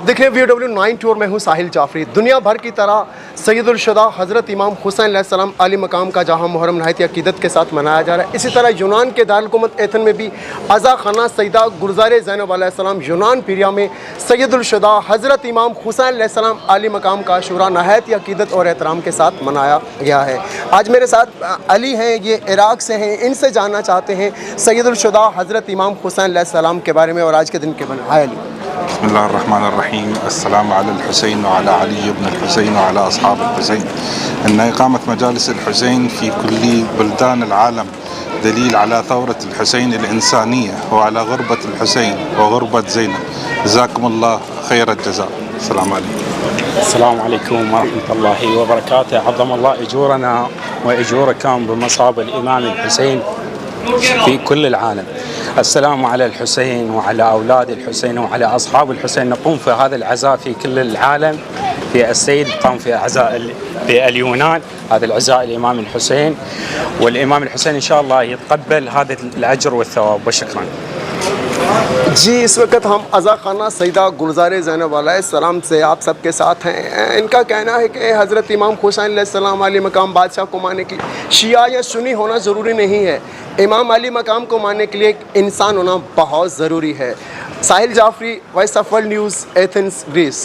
आप देख रहे हैं VW92 और मैं हूं साहिल जाफरी। दुनिया भर की तरह सैयदुल शुहदा हज़रत इमाम हुसैन अलैहिस्सलाम आली मकाम का जहां मुहर्रम नहायत अक़ीदत के साथ मनाया जा रहा है, इसी तरह यूनान के दारुल हुकूमत एथन में भी अज़ा खाना सईदा गुलज़ार ज़ैनब अलैहिस्सलाम यूनान पीरिया में सैयदुल शुहदा हज़रत इमाम हुसैन अलैहिस्सलाम आली मकाम का शुरा नहायत अक़ीदत और एहतराम के साथ मनाया गया है। आज मेरे साथ अली हैं, ये इराक़ से हैं। इनसे जानना चाहते हैं सैयदुल शुहदा हज़रत इमाम हुसैन अलैहिस्सलाम के बारे में और आज के दिन के बारे में। हाय अली। बिस्मिल्लाहिर्रहमानिर्रहीम। अस्सलामु अलल हुसैन व अला अली इब्न हुसैन व अला अस्हाब हुसैन। इन्न इक़ामत मजालिस हुसैन फ़ी कुल्ली बुल्दान आलम दलील अला थौरत हुसैन इंसानिया व अला गुरबत हुसैन व गुरबत ज़ैनब। जज़ाकुमुल्लाह खैर जज़ा। अस्सलामु अलैकुम। अस्सलामु अलैकुम व रहमतुल्लाहि व बरकातुहू। अज़्ज़मल्लाहु उजूरना व उजूरकुम बमसाब इमाम हुसैन في كل العالم. السلام على الحسين وعلى أولاد الحسين وعلى أصحاب الحسين. نقوم في هذا العزاء في كل العالم. في السيد قام في عزاء في اليونان، هذا العزاء الإمام الحسين، والإمام الحسين إن شاء الله يتقبل هذا الأجر والثواب. وشكرا जी, इस वक्त हम अज़ा खाना सईदा गुलज़ार ज़ैनब अलैहिस्सलाम से आप सबके साथ हैं। इनका कहना है कि हज़रत इमाम हुसैन अलैहिस्सलाम आली मकाम बादशाह को मानने के लिए शिया या सुन्नी होना ज़रूरी नहीं है। इमाम आली मकाम को मानने के लिए एक इंसान होना बहुत ज़रूरी है। Sahil Jafri, Voice of World News, Athens, Greece.